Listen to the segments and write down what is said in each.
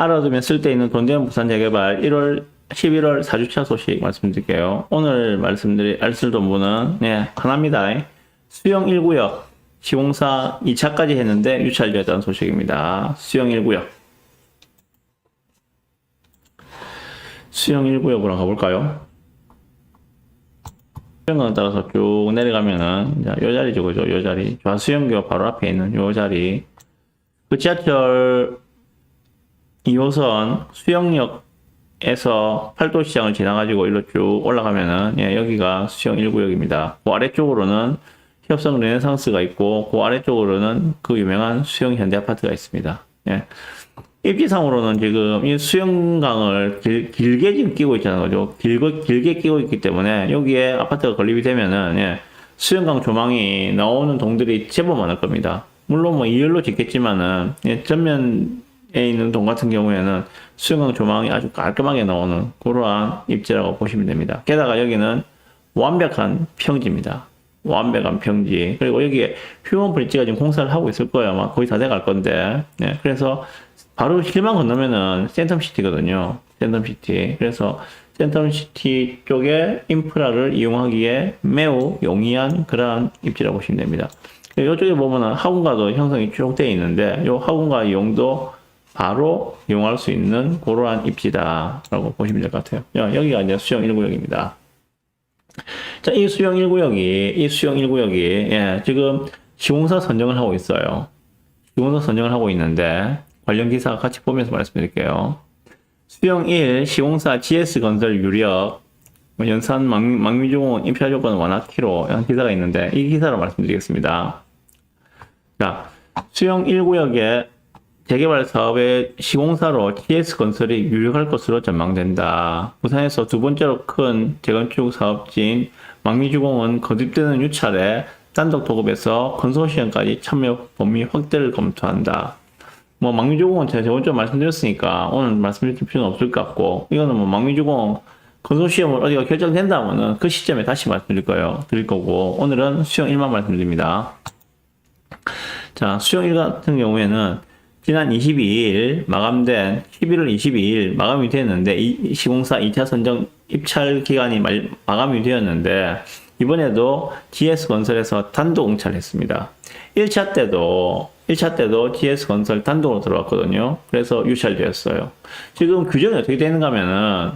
알아두면 쓸데있는 돈 되는 부산 재개발 11월 4주차 소식 말씀드릴게요. 오늘 말씀드릴 알쓸돈부는 하나입니다. 수영 1구역 시공사 2차까지 했는데 유찰되었다는 소식입니다. 수영 1구역. 수영 1구역으로 가볼까요? 수영강을 따라서 쭉 내려가면은, 요 자리죠, 그죠? 요 자리. 좌수영교 바로 앞에 있는 요 자리. 그 지하철 2호선 수영역에서 팔도시장을 지나가지고 일로 쭉 올라가면은, 여기가 수영 1구역입니다. 그 아래쪽으로는 협성 르네상스가 있고, 그 아래쪽으로는 그 유명한 수영 현대아파트가 있습니다. 입지상으로는 지금 이 수영강을 길게 지금 끼고 있잖아요. 그죠? 길게 끼고 있기 때문에 여기에 아파트가 건립이 되면은, 수영강 조망이 나오는 동들이 제법 많을 겁니다. 물론 뭐 2열로 짓겠지만은, 전면에 있는 동 같은 경우에는 수영강 조망이 아주 깔끔하게 나오는 그러한 입지라고 보시면 됩니다. 게다가 여기는 완벽한 평지입니다. 완벽한 평지. 그리고 여기에 휴먼 브릿지가 지금 공사를 하고 있을 거예요. 아마 거의 다 돼갈 건데. 그래서 바로 길만 건너면은 센텀시티거든요. 센텀시티. 그래서 센텀시티 쪽에 인프라를 이용하기에 매우 용이한 그러한 입지라고 보시면 됩니다. 이쪽에 보면은 학원가도 형성이 쭉 되어 있는데, 이 학원가 이용도 바로 이용할 수 있는 그러한 입지다라고 보시면 될 것 같아요. 여기가 이제 수영 1구역입니다. 자, 이 수영 1구역이, 지금 시공사 선정을 하고 있어요. 시공사 선정을 하고 있는데, 관련 기사 같이 보면서 말씀드릴게요. 수영 1, 시공사 GS건설 유력, 연산 망미중공원 임차 조건 완화키로 이런 기사가 있는데, 이 기사로 말씀드리겠습니다. 자, 수영 1구역의 재개발 사업의 시공사로 GS건설이 유력할 것으로 전망된다. 부산에서 두 번째로 큰 재건축 사업지인 망미주공은 거듭되는 유찰에 단독 도급에서 컨소시엄까지 참여 범위 확대를 검토한다. 뭐 망미주공은 제가 저번 주에 말씀드렸으니까 오늘 말씀드릴 필요는 없을 것 같고, 이거는 뭐 망미주공 컨소시엄을 어디가 결정된다면은 그 시점에 다시 말씀드릴 거고, 오늘은 수영 1만 말씀드립니다. 자, 수영 1 같은 경우에는 지난 22일 마감된 11월 22일 마감이 되었는데, 이 시공사 2차 선정 입찰 기간이 마감이 되었는데, 이번에도 GS건설에서 단독 응찰을 했습니다. 1차 때도 GS건설 단독으로 들어왔거든요. 그래서 유찰되었어요. 지금 규정이 어떻게 되는가 하면은,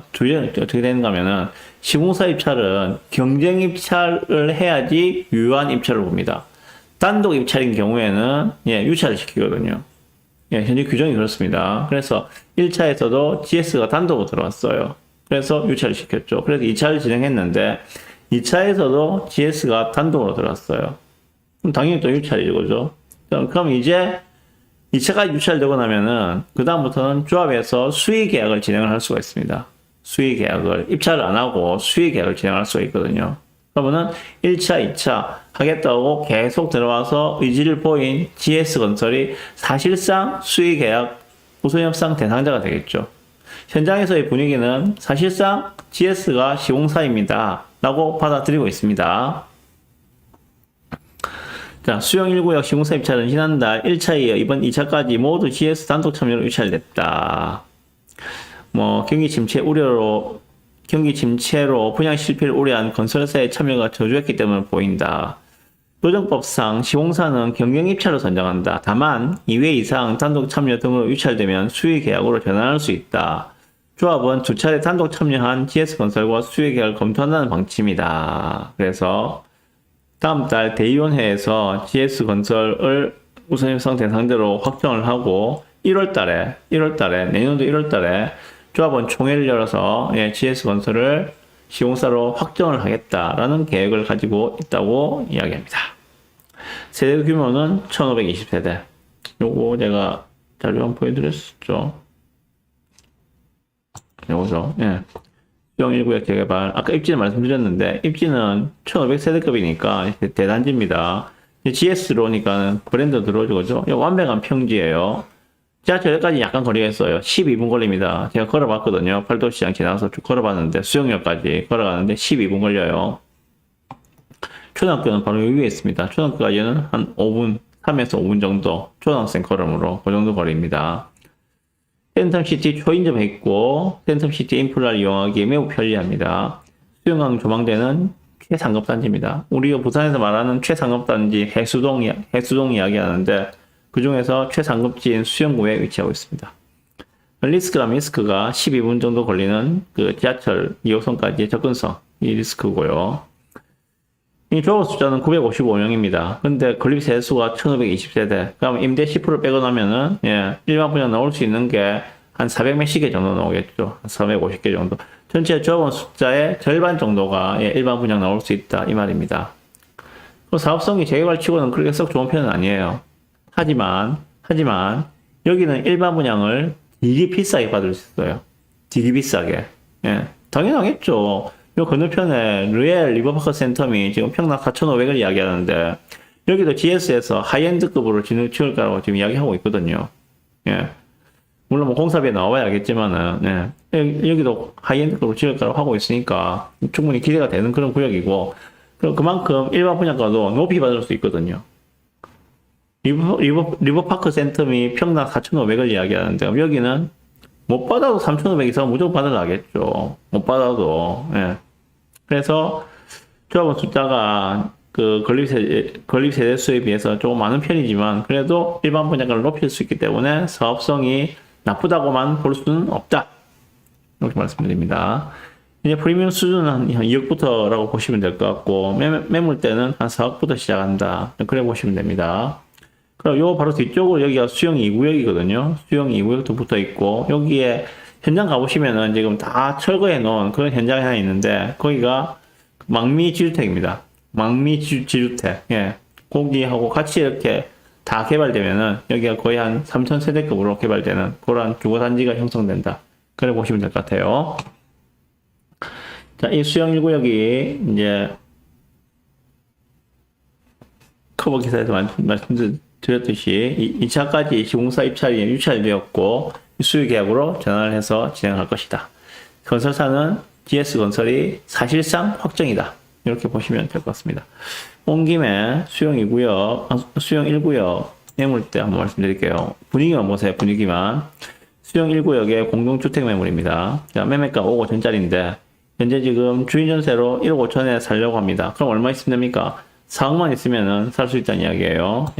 시공사 입찰은 경쟁 입찰을 해야지 유효한 입찰을 봅니다. 단독 입찰인 경우에는 유찰을 시키거든요. 현재 규정이 그렇습니다. 그래서 1차에서도 GS가 단독으로 들어왔어요. 그래서 유찰을 시켰죠. 그래서 2차를 진행했는데 2차에서도 GS가 단독으로 들어왔어요. 그럼 당연히 또 유찰이 이거죠. 그럼 이제 2차가 유찰되고 나면은 그 다음부터는 조합에서 수의 계약을 진행을 할 수가 있습니다. 수의 계약을 입찰을 안 하고 수의 계약을 진행할 수가 있거든요. 그러면은 1차, 2차 하겠다고 계속 들어와서 의지를 보인 GS건설이 사실상 수의계약 우선협상 대상자가 되겠죠. 현장에서의 분위기는 사실상 GS가 시공사입니다 라고 받아들이고 있습니다. 자, 수영 1구역 시공사 입찰은 지난달 1차에 이어 이번 2차까지 모두 GS 단독 참여로 유찰됐다. 뭐 경기 침체로 분양 실패를 우려한 건설사의 참여가 저조했기 때문에 보인다. 노정법상 시공사는 경영 입찰로 선정한다. 다만 2회 이상 단독 참여 등으로 유찰되면 수의 계약으로 전환할 수 있다. 조합은 두 차례 단독 참여한 GS건설과 수의 계약을 검토한다는 방침이다. 그래서 다음 달 대의원회에서 GS건설을 우선협상 대상자로 확정을 하고 1월달에 내년도 1월달에 조합원 총회를 열어서 GS건설을 시공사로 확정을 하겠다라는 계획을 가지고 있다고 이야기합니다. 세대 규모는 1520세대. 요거 제가 자료 한번 보여드렸었죠. 요거죠. 수영 1구역 재개발. 아까 입지는 말씀드렸는데, 입지는 1500세대급이니까 대단지입니다. GS로니까 브랜드 들어오죠. 그죠? 완벽한 평지예요. 지하철역까지 약간 거리가 있어요. 12분 걸립니다. 제가 걸어봤거든요. 팔도시장 지나서 쭉 걸어봤는데, 수영역까지 걸어가는데 12분 걸려요. 초등학교는 바로 여기 위에 있습니다. 초등학교까지는 한 5분, 3에서 5분 정도, 초등학생 걸음으로 그 정도 거리입니다. 센텀시티 초인접해 있고 센텀시티 인프라를 이용하기에 매우 편리합니다. 수영강 조망대는 최상급단지입니다. 우리가 부산에서 말하는 최상급단지 해수동 이야기하는데 그 중에서 최상급지인 수영구에 위치하고 있습니다. 리스크라면 리스크가 12분 정도 걸리는 그 지하철 2호선까지의 접근성 이 리스크고요. 이 조합원 숫자는 955명입니다. 근데 건립 세수가 1520세대. 그럼 임대 10% 빼고 나면은, 일반 분양 나올 수 있는 게 한 400몇십 개 정도 나오겠죠. 450개 정도. 전체 조합원 숫자의 절반 정도가 일반 분양 나올 수 있다. 이 말입니다. 그 사업성이 재개발 치고는 그렇게 썩 좋은 편은 아니에요. 하지만, 여기는 일반 분양을 되게 비싸게 받을 수 있어요. 되게 비싸게. 당연하겠죠. 요 건너편에 르엘 리버파크 센텀이 지금 평당 4,500을 이야기하는데 여기도 GS에서 하이엔드급으로 지을 거라고 지금 이야기하고 있거든요. 물론 뭐 공사비에 나와야 알겠지만은 여기도 하이엔드급으로 지을 거라고 하고 있으니까 충분히 기대가 되는 그런 구역이고 그만큼 일반 분양가도 높이 받을 수 있거든요. 리버파크 센텀이 평당 4,500을 이야기하는데 여기는 못 받아도 3,500 이상 무조건 받으려겠죠. 못 받아도. 그래서 조합원 숫자가 그 건립 세대 수에 비해서 조금 많은 편이지만 그래도 일반 분양가를 높일 수 있기 때문에 사업성이 나쁘다고만 볼 수는 없다. 이렇게 말씀드립니다. 이제 프리미엄 수준은 한 2억부터라고 보시면 될 것 같고 매물대는 한 4억부터 시작한다. 그래 보시면 됩니다. 그럼 요 바로 뒤쪽으로 여기가 수영 2구역이거든요. 수영 2구역도 붙어 있고 여기에 현장 가보시면은 지금 다 철거해 놓은 그런 현장이 하나 있는데 거기가 망미 지주택입니다. 망미 지주택. 거기하고 같이 이렇게 다 개발되면은 여기가 거의 한 3,000세대급으로 개발되는 그런 주거단지가 형성된다. 그래 보시면 될 것 같아요. 자, 이 수영 1구역이 이제 커버 기사에서 말씀드렸듯이 2차까지 시공사 입찰이 유찰되었고 수요 계약으로 전환을 해서 진행할 것이다. 건설사는 GS건설이 사실상 확정이다. 이렇게 보시면 될 것 같습니다. 온 김에 수영 1구역 매물대 한번 말씀드릴게요. 분위기만 보세요. 분위기만. 수영 1구역의 공동주택 매물입니다. 자, 매매가 5억 5천짜리인데 현재 지금 주인 전세로 1억 5천에 살려고 합니다. 그럼 얼마 있으면 됩니까? 4억만 있으면은 살 수 있다는 이야기예요.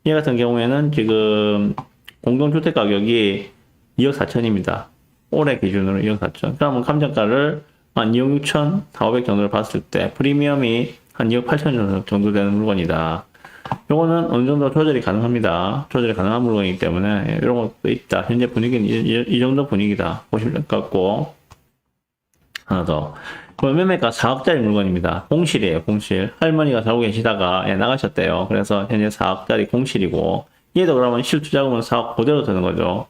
이 같은 경우에는 지금 공동주택 가격이 2억 4천입니다. 올해 기준으로 2억 4천. 그러면 감정가를 한 2억 6천, 4,500 정도를 봤을 때 프리미엄이 한 2억 8천 정도 되는 물건이다. 요거는 어느 정도 조절이 가능합니다. 조절이 가능한 물건이기 때문에 이런 것도 있다. 현재 분위기는 이 정도 분위기다. 보시면 될 것 같고. 하나 더. 매매가 4억짜리 물건입니다. 공실이에요, 공실. 할머니가 살고 계시다가 나가셨대요. 그래서 현재 4억짜리 공실이고 얘도 그러면 실투자금은 4억 그대로 되는 거죠.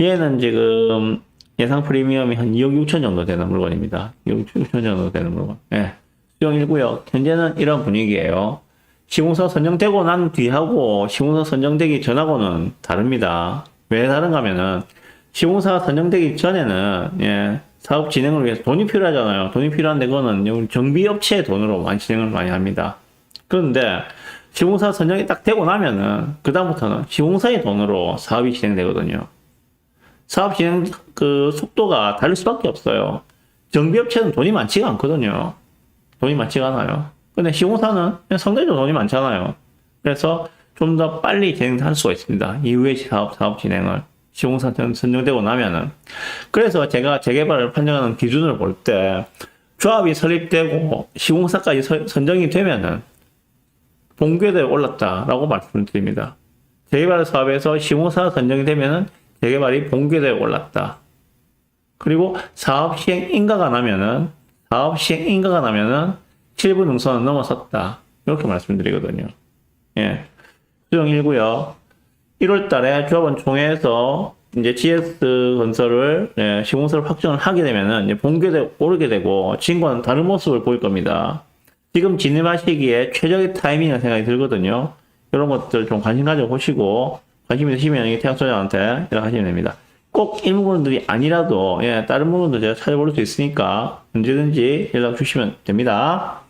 얘는 지금 예상 프리미엄이 한 2억 6천 정도 되는 물건입니다. 2억 6천 정도 되는 물건. 수영 1구역. 현재는 이런 분위기예요. 시공사 선정되고 난 뒤하고 시공사 선정되기 전하고는 다릅니다. 왜 다른가 하면은 시공사가 선정되기 전에는 사업 진행을 위해서 돈이 필요하잖아요. 돈이 필요한데 그거는 정비업체의 돈으로 많이 진행을 많이 합니다. 그런데 시공사 선정이 딱 되고 나면은 그다음부터는 시공사의 돈으로 사업이 진행되거든요. 사업 진행 그 속도가 다를 수밖에 없어요. 정비업체는 돈이 많지가 않거든요. 돈이 많지가 않아요. 근데 시공사는 상대적으로 돈이 많잖아요. 그래서 좀 더 빨리 진행할 수가 있습니다. 이후의 사업 진행을. 시공사 선정되고 나면은. 그래서 제가 재개발을 판정하는 기준을 볼 때 조합이 설립되고 시공사까지 선정이 되면은 본궤도에 올랐다라고 말씀을 드립니다. 재개발 사업에서 시공사 선정이 되면은 재개발이 본궤도에 올랐다. 그리고 사업 시행 인가가 나면은 7부 능선은 넘어섰다. 이렇게 말씀드리거든요. 수영 1구역 1월 달에 조합원 총회에서 이제 GS건설을 시공사를 확정을 하게 되면은 이제 본궤도에 오르게 되고 지금과는 다른 모습을 보일 겁니다. 지금 진입하시기에 최적의 타이밍이라는 생각이 들거든요. 이런 것들 좀 관심 가져보시고 관심 있으시면 태양소장한테 연락하시면 됩니다. 꼭 일부분들이 아니라도 다른 부분도 제가 찾아볼 수 있으니까 언제든지 연락 주시면 됩니다.